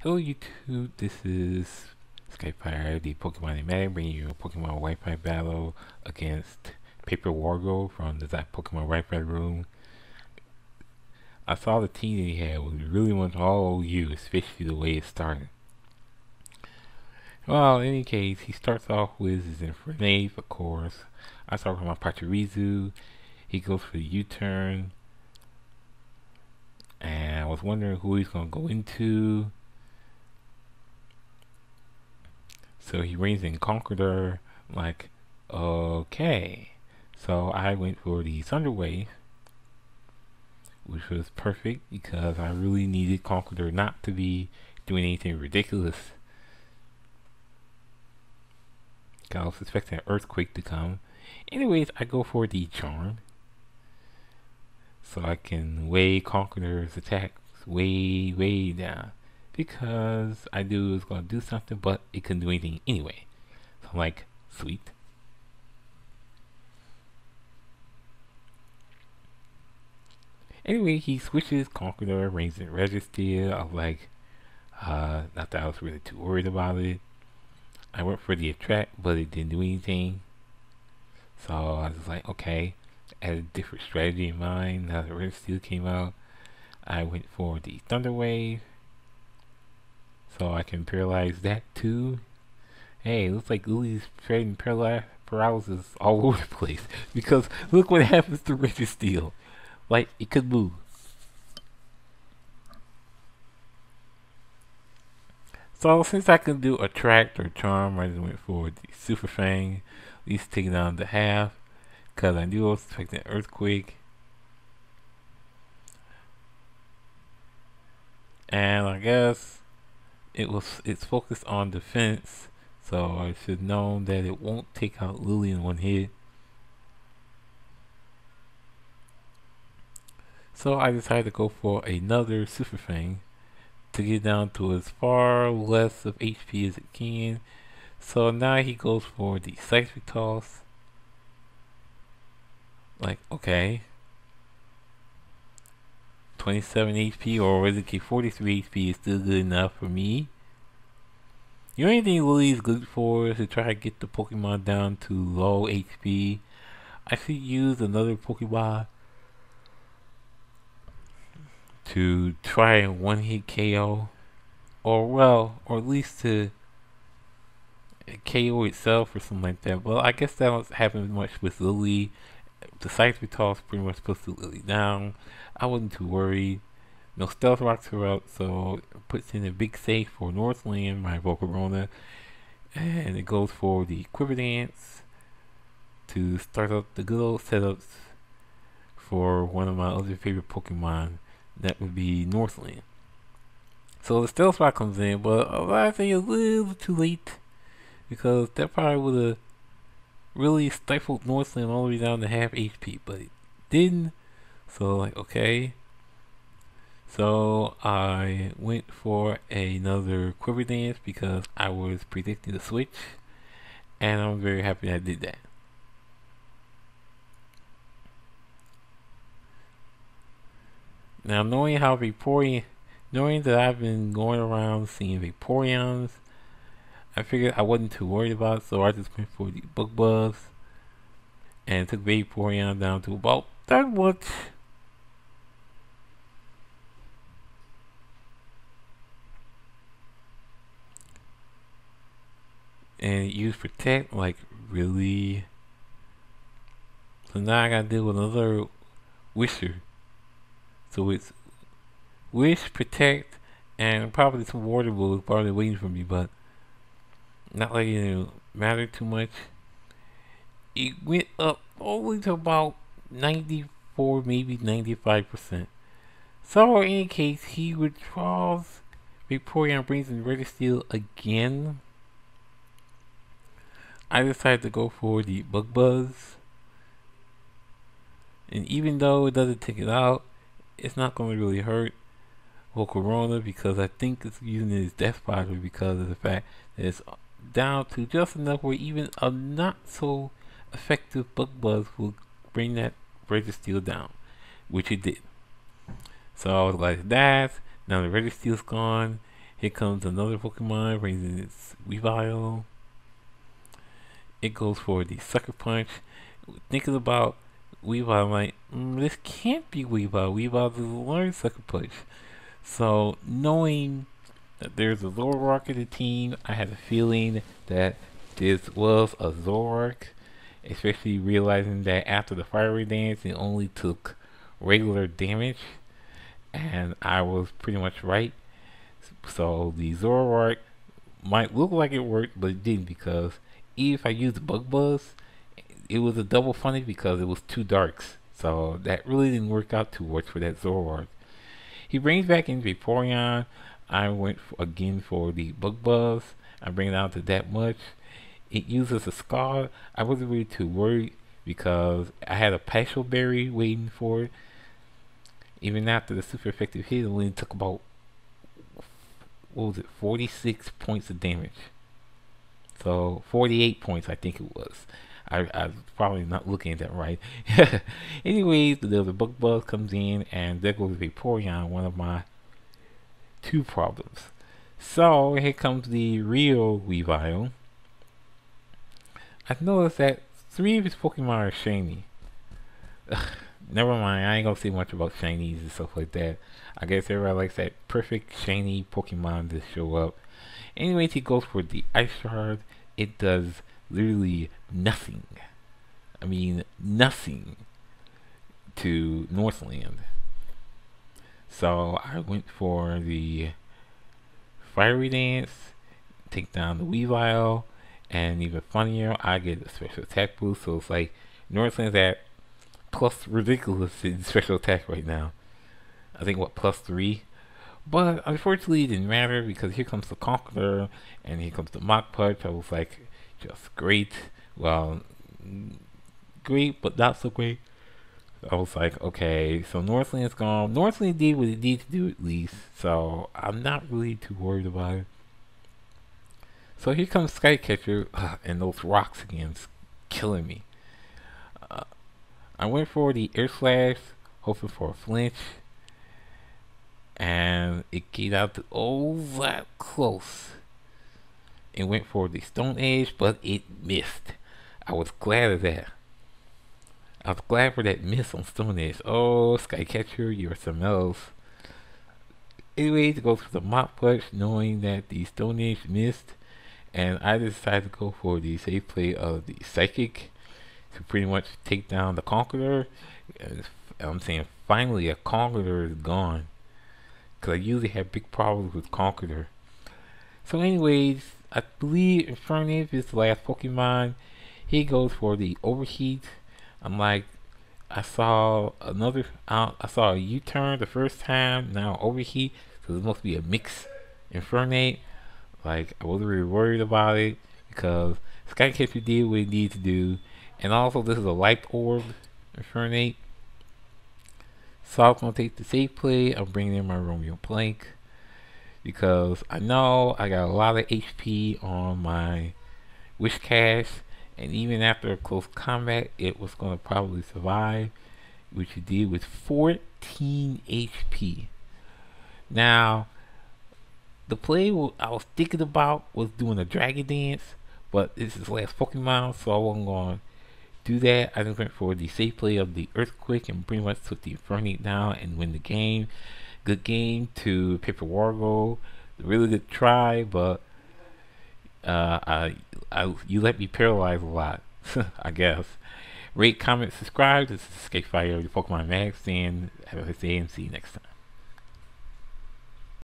Hello YouTube, this is Skyfire, the Pokemon Animatic, bringing you a Pokemon Wi-Fi battle against PaperWargle from the Pokemon Wi-Fi room. I saw the team that he had was really much all OU, especially the way it started. Well, in any case, he starts off with his Infernape, of course. I start with my Pachirisu. He goes for the U-turn. And I was wondering who he's going to go into. So he brings in Conqueror, like, okay. So I went for the Thunder Wave, which was perfect because I really needed Conqueror not to be doing anything ridiculous. I was expecting an Earthquake to come. Anyways, I go for the Charm. So I can weigh Conqueror's attacks way down. Because I knew it was going to do something, but it couldn't do anything anyway. So I'm like, sweet. Anyway, he switches Conqueror, brings in Registeel. I was like, not that I was really too worried about it. I went for the Attract, but it didn't do anything. So I was like, okay. I had a different strategy in mind. Now that Registeel came out, I went for the Thunder Wave. So I can paralyze that too. Hey, it looks like Lilley's spreading paralysis all over the place. Because look what happens to Registeel. Like, it could move. So since I can do Attract or Charm, I just went for the Super Fang. At least taking down the half. Because I knew I was expecting an Earthquake. And I guess it's focused on defense, so I should know that it won't take out Lilley in one hit. So I decided to go for another Super Fang to get down to as far less of HP as it can. So now he goes for the Seismic Toss. Like, okay. 27 HP, or was it 43 HP is still good enough for me. The only thing Lilley is good for is to try to get the Pokemon down to low HP. I should use another Pokemon to try and one-hit KO. Or at least to KO itself or something like that. Well, I guess that don't happen much with Lilley. The Seismic Toss pretty much puts Lilley down. I wasn't too worried. No Stealth Rocks are out, so it puts in a big safe for Northland, my Volcarona. And it goes for the Quiver Dance to start up the good old setups for one of my other favorite Pokemon. That would be Northland. So the Stealth Rock comes in, but I think a little too late. Because that probably would have really stifled Northland all the way down to half HP, but it didn't. So like, okay. So I went for another Quiver Dance because I was predicting the switch, and I'm very happy that I did that. Now knowing that I've been going around seeing Vaporeons, I figured I wasn't too worried about it, so I just went for the Bug Buzz and took Vaporeon down to about that much. And use Protect, like, really? So now I gotta deal with another Wisher. So it's Wish, Protect, and probably some Water Bullets probably waiting for me, but not letting it matter too much. It went up only to about 94, maybe 95%. So in any case, he withdraws. Vaporeon brings in Registeel again. I decided to go for the Bug Buzz. And even though it doesn't take it out, it's not going to really hurt Volcarona because I think it's using it as Death Spider because of the fact that it's down to just enough where even a not so effective Bug Buzz will bring that Registeel down, which it did. So I was like, that. Now the Registeel's gone. Here comes another Pokemon raising its Weavile. It goes for the Sucker Punch. Thinking about Weavile, I'm like, this can't be Weavile. Weavile doesn't learn Sucker Punch. So, knowing that there's a Zoroark in the team, I had a feeling that this was a Zoroark. Especially realizing that after the Fiery Dance, it only took regular damage. And I was pretty much right. So the Zoroark might look like it worked, but it didn't, because even if I used Bug Buzz, it was a double funny because it was two darks. So that really didn't work out too much for that Zoroark. He brings back in Vaporeon. I went again for the Bug Buzz. I bring it down to that much. It uses a Scald. I wasn't really too worried because I had a Passion Berry waiting for it. Even after the super effective hit, it only took about, what was it, 46 points of damage. So 48 points, I think it was. I was probably not looking at that right. Anyways, the Bug Buzz comes in, and there goes Vaporeon, one of my two problems. So here comes the real Weavile. I've noticed that 3 of his Pokemon are shiny. Never mind, I ain't gonna say much about shinies and stuff like that. I guess everybody likes that perfect shiny Pokemon to show up. Anyways, he goes for the Ice Shard. It does literally nothing. I mean, nothing to Northland. So I went for the Fiery Dance, take down the Weavile, and even funnier, I get a special attack boost. So it's like Northland's at plus ridiculous in special attack right now. I think what, plus 3. But unfortunately it didn't matter, because here comes the Conqueror and here comes the Mach Punch. I was like, just great. Well, great but not so great. I was like, okay, so Northland's gone. Northland did what it needed to do at least, so I'm not really too worried about it. So here comes Skycatcher, and those rocks again, killing me. I went for the Air Slash, hoping for a flinch, and it came out to that close. It went for the Stone Edge, but it missed. I was glad of that. I was glad for that miss on Stone Edge. Oh, Skycatcher, you're something else. Anyways, it goes for the Mach Punch, knowing that the Stone Edge missed. And I decided to go for the safe play of the Psychic to pretty much take down the Conqueror. I'm saying finally a Conqueror is gone, because I usually have big problems with Conqueror. So anyways, I believe Infernape is the last Pokemon. He goes for the Overheat. I'm like, I saw a U-turn the first time, now Overheat, so there must be a mix Infernape. Like, I wasn't really worried about it, because Skycatcher did what it needed to do. And also, this is a Light Orb Infernape. So I'm going to take the safe play. I'm bringing in my Romeo Plank, because I know I got a lot of HP on my Wish Cache. And even after a close combat, it was going to probably survive, which it did with 14 HP. Now, the play I was thinking about was doing a Dragon Dance, but this is the last Pokemon, so I wasn't going to do that. I just went for the safe play of the Earthquake and pretty much took the Infernape down and win the game. Good game to PaperWargle. Really good try, but you let me paralyze a lot, I guess. Rate, comment, subscribe. This is Skyfire, the Pokemon Max, and have a good day and see you next time.